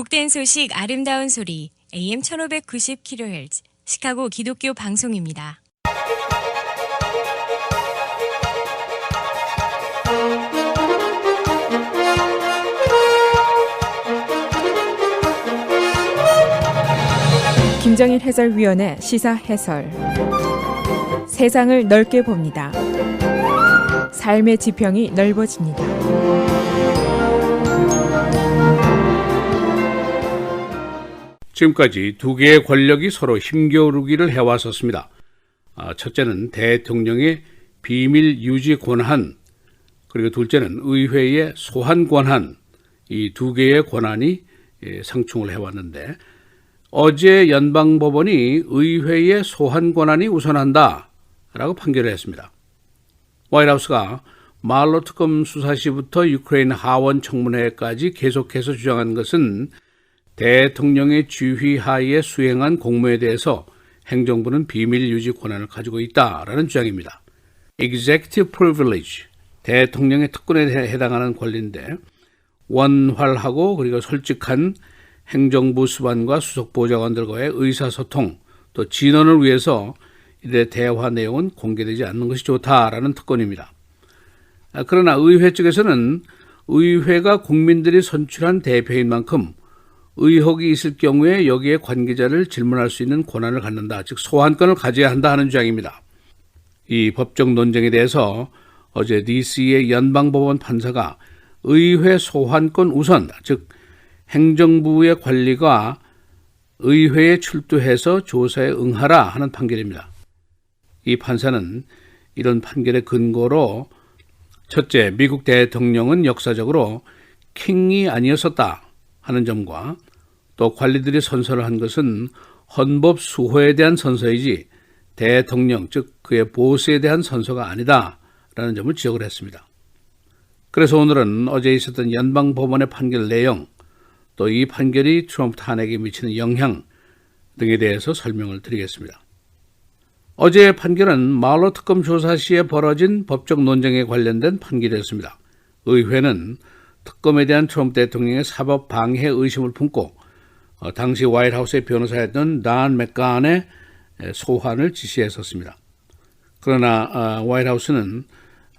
복된 소식 아름다운 소리 AM 1590kHz 시카고 기독교 방송입니다. 김정일 해설위원의 시사 해설. 세상을 넓게 봅니다. 삶의 지평이 넓어집니다. 지금까지 두 개의 권력이 서로 힘겨루기를 해왔었습니다. 첫째는 대통령의 비밀 유지 권한, 그리고 둘째는 의회의 소환 권한, 이 두 개의 권한이 상충을 해왔는데, 어제 연방법원이 의회의 소환 권한이 우선한다라고 판결을 했습니다. 화이트하우스가 말로 특검 수사 시부터 유크레인 하원 청문회까지 계속해서 주장한 것은 대통령의 지휘 하에 수행한 공무에 대해서 행정부는 비밀 유지 권한을 가지고 있다라는 주장입니다. Executive Privilege, 대통령의 특권에 해당하는 권리인데, 원활하고 그리고 솔직한 행정부 수반과 수석 보좌관들과의 의사소통, 또 진언을 위해서 이들의 대화 내용은 공개되지 않는 것이 좋다라는 특권입니다. 그러나 의회 측에서는 의회가 국민들이 선출한 대표인 만큼 의혹이 있을 경우에 여기에 관계자를 질문할 수 있는 권한을 갖는다, 즉 소환권을 가져야 한다 하는 주장입니다. 이 법적 논쟁에 대해서 어제 DC의 연방법원 판사가 의회 소환권 우선, 즉 행정부의 관리가 의회에 출두해서 조사에 응하라 하는 판결입니다. 이 판사는 이런 판결의 근거로 첫째, 미국 대통령은 역사적으로 킹이 아니었었다 하는 점과 또 관리들이 선서를 한 것은 헌법 수호에 대한 선서이지 대통령, 즉 그의 보스에 대한 선서가 아니다라는 점을 지적을 했습니다. 그래서 오늘은 어제 있었던 연방법원의 판결 내용, 또 이 판결이 트럼프 탄핵에 미치는 영향 등에 대해서 설명을 드리겠습니다. 어제의 판결은 말로 특검 조사 시에 벌어진 법적 논쟁에 관련된 판결이었습니다. 의회는 특검에 대한 트럼프 대통령의 사법 방해 의심을 품고 당시 화이트하우스의 변호사였던 단 맥간의 소환을 지시했었습니다. 그러나 화이트하우스는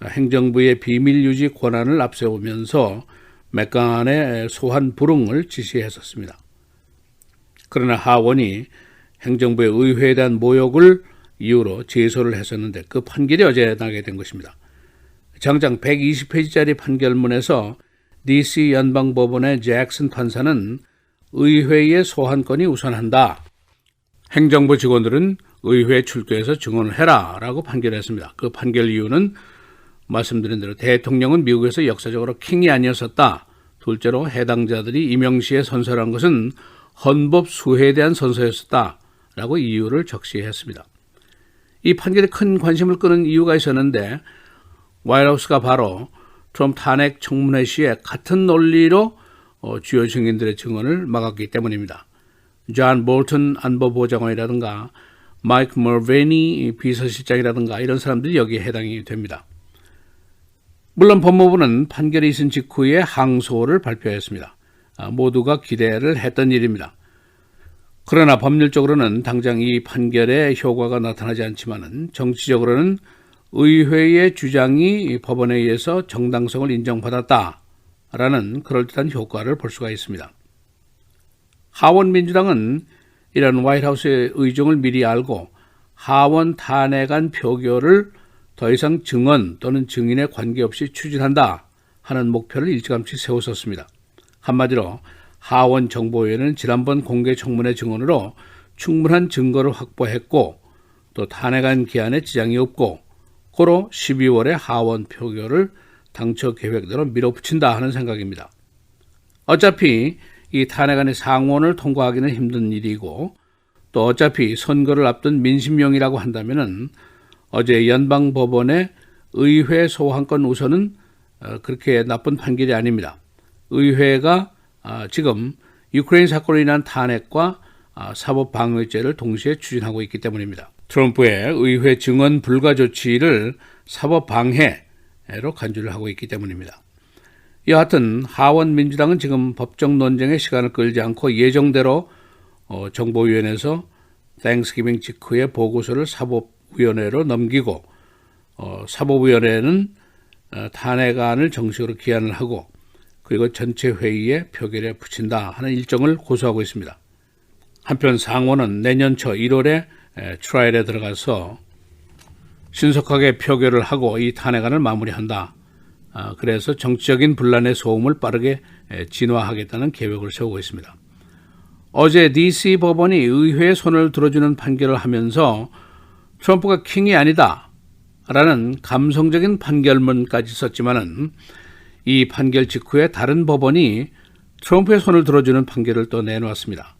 행정부의 비밀 유지 권한을 앞세우면서 맥간의 소환 불응을 지시했었습니다. 그러나 하원이 행정부의 의회에 대한 모욕을 이유로 제소를 했었는데 그 판결이 어제 나게 된 것입니다. 장장 120페이지짜리 판결문에서 DC 연방법원의 잭슨 판사는 의회의 소환권이 우선한다, 행정부 직원들은 의회에 출두해서 증언을 해라 라고 판결했습니다. 그 판결 이유는 말씀드린 대로 대통령은 미국에서 역사적으로 킹이 아니었었다, 둘째로 해당자들이 임명시에 선서한 것은 헌법 수호에 대한 선서였었다 라고 이유를 적시했습니다. 이 판결에 큰 관심을 끄는 이유가 있었는데, 화이트하우스가 바로 트럼프 탄핵 청문회 시에 같은 논리로 주요 증인들의 증언을 막았기 때문입니다. 존 볼턴 안보보장관이라든가 마이크 머베니 비서실장이라든가 이런 사람들이 여기에 해당이 됩니다. 물론 법무부는 판결이 있은 직후에 항소를 발표했습니다. 모두가 기대를 했던 일입니다. 그러나 법률적으로는 당장 이 판결의 효과가 나타나지 않지만은 정치적으로는 의회의 주장이 법원에 의해서 정당성을 인정받았다라는 그럴듯한 효과를 볼 수가 있습니다. 하원 민주당은 이런 화이트하우스의 의중을 미리 알고 하원 탄핵안 표결을 더 이상 증언 또는 증인에 관계없이 추진한다 하는 목표를 일찌감치 세웠었습니다. 한마디로 하원 정보위원회는 지난번 공개 청문회 증언으로 충분한 증거를 확보했고 또 탄핵안 기한에 지장이 없고 고로 12월에 하원 표결을 당초 계획대로 밀어붙인다 하는 생각입니다. 어차피 이 탄핵안의 상원을 통과하기는 힘든 일이고 또 어차피 선거를 앞둔 민심용이라고 한다면은 어제 연방법원의 의회 소환권 우선은 그렇게 나쁜 판결이 아닙니다. 의회가 지금 유크레인 사건으로 인한 탄핵과 사법방해죄를 동시에 추진하고 있기 때문입니다. 트럼프의 의회 증언 불가 조치를 사법방해로 간주를 하고 있기 때문입니다. 여하튼 하원 민주당은 지금 법정 논쟁의 시간을 끌지 않고 예정대로 정보위원회에서 땡스기빙 직후에 보고서를 사법위원회로 넘기고 사법위원회는 탄핵안을 정식으로 기한을 하고 그리고 전체 회의에 표결에 붙인다 하는 일정을 고수하고 있습니다. 한편 상원은 내년 초 1월에 트라이얼에 들어가서 신속하게 표결을 하고 이 탄핵안을 마무리한다. 그래서 정치적인 분란의 소음을 빠르게 진화하겠다는 계획을 세우고 있습니다. 어제 DC 법원이 의회의 손을 들어주는 판결을 하면서 트럼프가 킹이 아니다 라는 감성적인 판결문까지 썼지만은 이 판결 직후에 다른 법원이 트럼프의 손을 들어주는 판결을 또 내놓았습니다.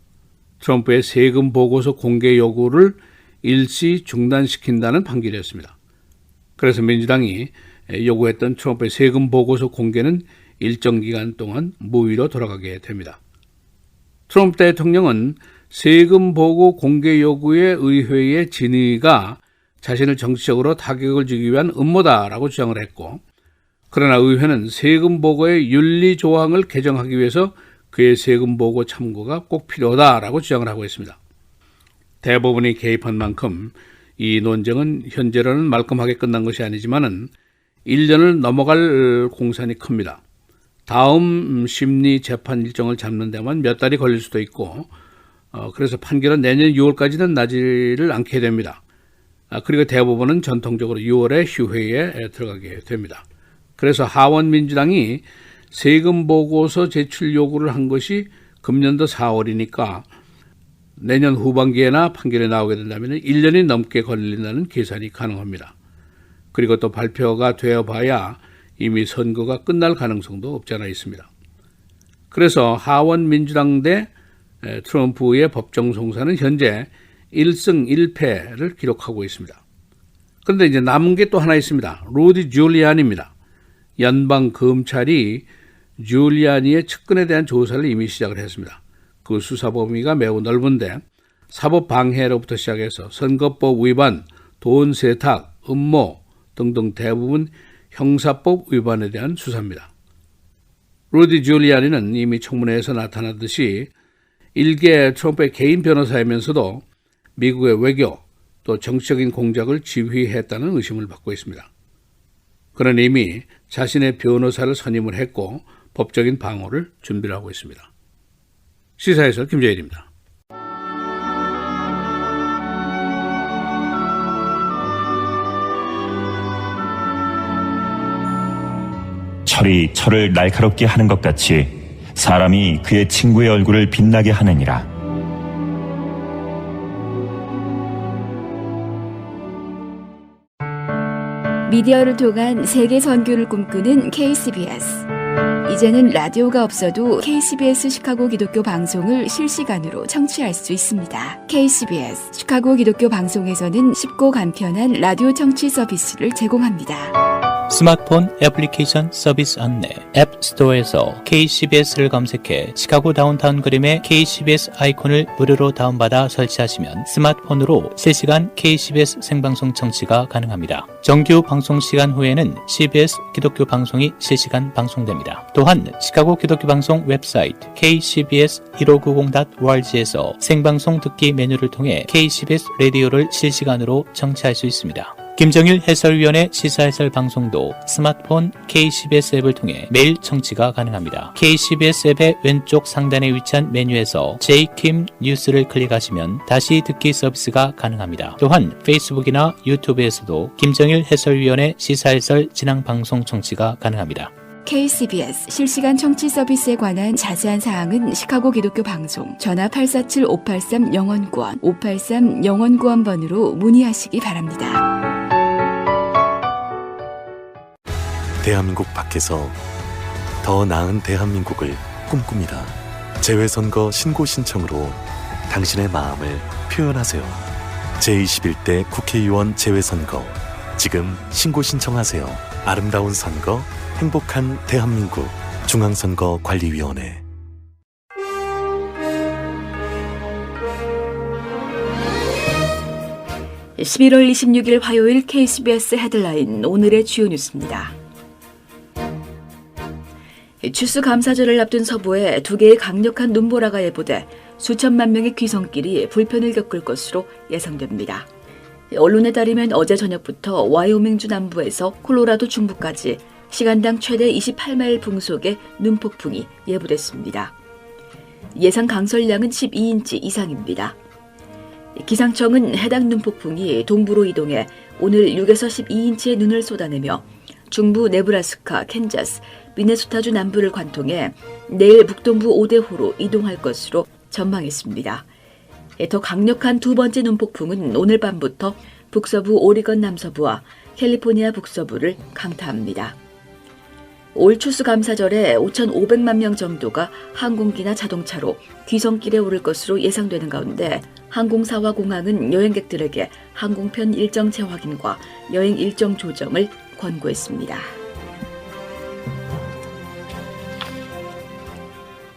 트럼프의 세금 보고서 공개 요구를 일시 중단시킨다는 판결이었습니다. 그래서 민주당이 요구했던 트럼프의 세금 보고서 공개는 일정 기간 동안 무위로 돌아가게 됩니다. 트럼프 대통령은 세금 보고 공개 요구의 의회의 진의가 자신을 정치적으로 타격을 주기 위한 음모다라고 주장을 했고, 그러나 의회는 세금 보고의 윤리 조항을 개정하기 위해서 그의 세금 보고 참고가 꼭 필요하다라고 주장을 하고 있습니다. 대법원이 개입한 만큼 이 논쟁은 현재로는 말끔하게 끝난 것이 아니지만은 1년을 넘어갈 공산이 큽니다. 다음 심리 재판 일정을 잡는 데만 몇 달이 걸릴 수도 있고, 그래서 판결은 내년 6월까지는 나지를 않게 됩니다. 그리고 대법원은 전통적으로 6월에 휴회에 들어가게 됩니다. 그래서 하원 민주당이 세금 보고서 제출 요구를 한 것이 금년도 4월이니까 내년 후반기에나 판결이 나오게 된다면 1년이 넘게 걸린다는 계산이 가능합니다. 그리고 또 발표가 되어봐야 이미 선거가 끝날 가능성도 없지 않아 있습니다. 그래서 하원 민주당 대 트럼프의 법정 송사는 현재 1승 1패를 기록하고 있습니다. 그런데 이제 남은 게 또 하나 있습니다. 루디 줄리아니입니다. 연방 검찰이 줄리아니의 측근에 대한 조사를 이미 시작을 했습니다. 그 수사 범위가 매우 넓은데 사법 방해로부터 시작해서 선거법 위반, 돈 세탁, 음모 등등 대부분 형사법 위반에 대한 수사입니다. 루디 줄리아니는 이미 청문회에서 나타났듯이 일개 트럼프의 개인 변호사이면서도 미국의 외교 또 정치적인 공작을 지휘했다는 의심을 받고 있습니다. 그는 이미 자신의 변호사를 선임을 했고 법적인 방어를 준비를 하고 있습니다. 시사해설 김재일입니다. 철이 철을 날카롭게 하는 것 같이 사람이 그의 친구의 얼굴을 빛나게 하느니라. 미디어를 통한 세계 선교를 꿈꾸는 KCBS. 이제는 라디오가 없어도 KCBS 시카고 기독교 방송을 실시간으로 청취할 수 있습니다. KCBS 시카고 기독교 방송에서는 쉽고 간편한 라디오 청취 서비스를 제공합니다. 스마트폰 애플리케이션 서비스 안내 앱스토어에서 KCBS를 검색해 시카고 다운타운 그림의 KCBS 아이콘을 무료로 다운받아 설치하시면 스마트폰으로 실시간 KCBS 생방송 청취가 가능합니다. 정규 방송 시간 후에는 CBS 기독교 방송이 실시간 방송됩니다. 또한 시카고 기독교 방송 웹사이트 kcbs1590.org에서 생방송 듣기 메뉴를 통해 KCBS 라디오를 실시간으로 청취할 수 있습니다. 김정일 해설위원의 시사해설 방송도 스마트폰 KCBS 앱을 통해 매일 청취가 가능합니다. KCBS 앱의 왼쪽 상단에 위치한 메뉴에서 J킴 뉴스를 클릭하시면 다시 듣기 서비스가 가능합니다. 또한 페이스북이나 유튜브에서도 김정일 해설위원의 시사해설 진행 방송 청취가 가능합니다. KCBS 실시간 청취 서비스에 관한 자세한 사항은 시카고 기독교 방송 전화 847-583-영원구원 583-영원구원번으로 문의하시기 바랍니다. 대한민국 밖에서 더 나은 대한민국을 꿈꿉니다. 재외선거 신고 신청으로 당신의 마음을 표현하세요. 제21대 국회의원 재외선거 지금 신고 신청하세요. 아름다운 선거, 행복한 대한민국 중앙선거관리위원회. (11월 26일) 화요일 KCBS 헤드라인 오늘의 주요 뉴스입니다. 추수감사절을 앞둔 서부에 두 개의 강력한 눈보라가 예보돼 수천만 명의 귀성길이 불편을 겪을 것으로 예상됩니다. 언론에 따르면 어제 저녁부터 와이오밍주 남부에서 콜로라도 중부까지 시간당 최대 28마일 풍속의 눈폭풍이 예보됐습니다. 예상 강설량은 12인치 이상입니다. 기상청은 해당 눈폭풍이 동부로 이동해 오늘 6에서 12인치의 눈을 쏟아내며 중부 네브라스카, 캔자스, 미네소타주 남부를 관통해 내일 북동부 5대호로 이동할 것으로 전망했습니다. 더 강력한 두 번째 눈폭풍은 오늘 밤부터 북서부 오리건 남서부와 캘리포니아 북서부를 강타합니다. 올 추수감사절에 5,500만 명 정도가 항공기나 자동차로 귀성길에 오를 것으로 예상되는 가운데 항공사와 공항은 여행객들에게 항공편 일정 재확인과 여행 일정 조정을 권고했습니다.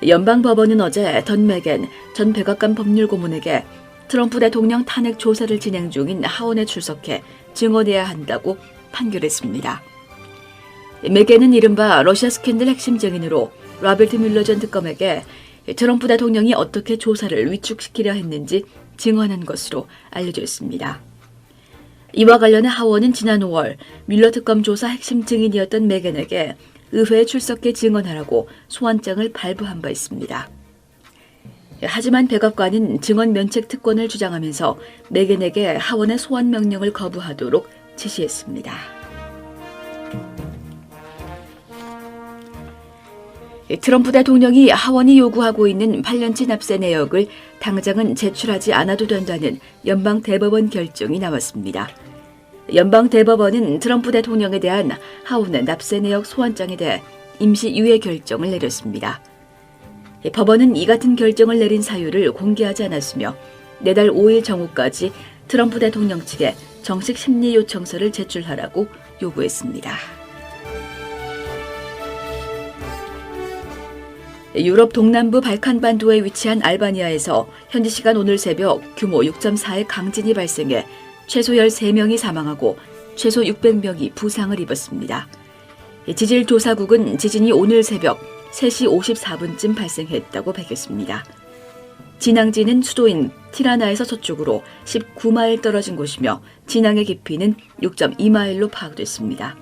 연방법원은 어제 던 메겐 전 백악관 법률고문에게 트럼프 대통령 탄핵 조사를 진행 중인 하원에 출석해 증언해야 한다고 판결했습니다. 메겐은 이른바 러시아 스캔들 핵심 증인으로 로버트 뮬러 전 특검에게 트럼프 대통령이 어떻게 조사를 위축시키려 했는지 증언한 것으로 알려져 있습니다. 이와 관련해 하원은 지난 5월 뮬러 특검 조사 핵심 증인이었던 메겐에게 의회에 출석해 증언하라고 소환장을 발부한 바 있습니다. 하지만 백악관은 증언 면책 특권을 주장하면서 메겐에게 하원의 소환 명령을 거부하도록 지시했습니다. 트럼프 대통령이 하원이 요구하고 있는 8년치 납세 내역을 당장은 제출하지 않아도 된다는 연방 대법원 결정이 나왔습니다. 연방 대법원은 트럼프 대통령에 대한 하원의 납세 내역 소환장에 대해 임시 유예 결정을 내렸습니다. 법원은 이 같은 결정을 내린 사유를 공개하지 않았으며 내달 5일 정오까지 트럼프 대통령 측에 정식 심리 요청서를 제출하라고 요구했습니다. 유럽 동남부 발칸반도에 위치한 알바니아에서 현지 시간 오늘 새벽 규모 6.4의 강진이 발생해 최소 13명이 사망하고 최소 600명이 부상을 입었습니다. 지질조사국은 지진이 오늘 새벽 3시 54분쯤 발생했다고 밝혔습니다. 진앙지는 수도인 티라나에서 서쪽으로 19마일 떨어진 곳이며 진앙의 깊이는 6.2마일로 파악됐습니다.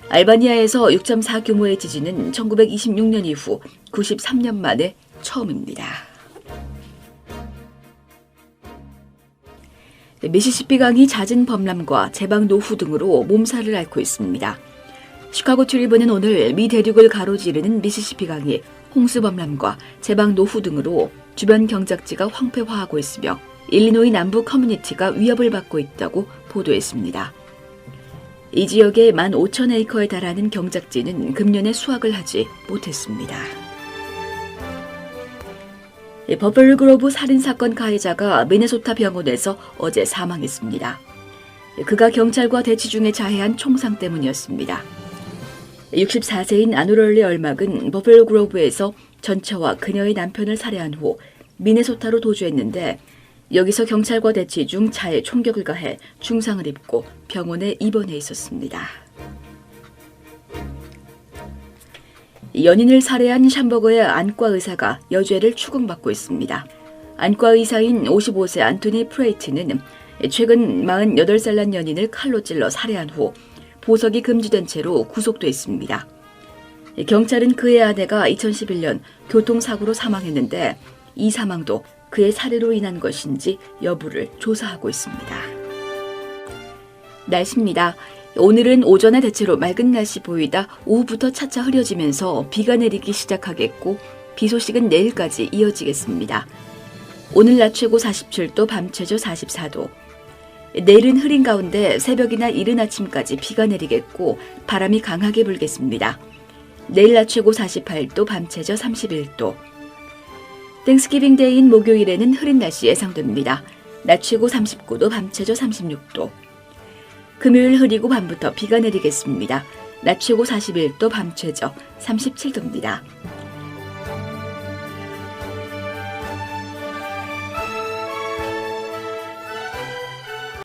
알바니아에서 6.4 규모의 지진은 1926년 이후 93년 만에 처음입니다. 미시시피강이 잦은 범람과 제방 노후 등으로 몸살을 앓고 있습니다. 시카고 트리븐은 오늘 미 대륙을 가로지르는 미시시피강이 홍수 범람과 제방 노후 등으로 주변 경작지가 황폐화하고 있으며 일리노이 남부 커뮤니티가 위협을 받고 있다고 보도했습니다. 이 지역의 15,000에이커에 달하는 경작지는 금년에 수확을 하지 못했습니다. 버플 그로브 살인사건 가해자가 미네소타 병원에서 어제 사망했습니다. 그가 경찰과 대치 중에 자해한 총상 때문이었습니다. 64세인 아누럴리 얼막은 버플 그로브에서 전처와 그녀의 남편을 살해한 후 미네소타로 도주했는데 여기서 경찰과 대치 중 차에 총격을 가해 중상을 입고 병원에 입원해 있었습니다. 연인을 살해한 샴버거의 안과 의사가 여죄를 추궁받고 있습니다. 안과 의사인 55세 안토니 프레이트는 최근 48살 난 연인을 칼로 찔러 살해한 후 보석이 금지된 채로 구속됐습니다. 경찰은 그의 아내가 2011년 교통사고로 사망했는데 이 사망도 그의 살해로 인한 것인지 여부를 조사하고 있습니다. 날씨입니다. 오늘은 오전에 대체로 맑은 날씨 보이다 오후부터 차차 흐려지면서 비가 내리기 시작하겠고 비 소식은 내일까지 이어지겠습니다. 오늘 낮 최고 47도, 밤 최저 44도. 내일은 흐린 가운데 새벽이나 이른 아침까지 비가 내리겠고 바람이 강하게 불겠습니다. 내일 낮 최고 48도, 밤 최저 31도. 땡스기빙 데이인 목요일에는 흐린 날씨 예상됩니다. 낮 최고 39도, 밤 최저 36도. 금요일 흐리고 밤부터 비가 내리겠습니다. 낮 최고 41도, 밤 최저 37도입니다.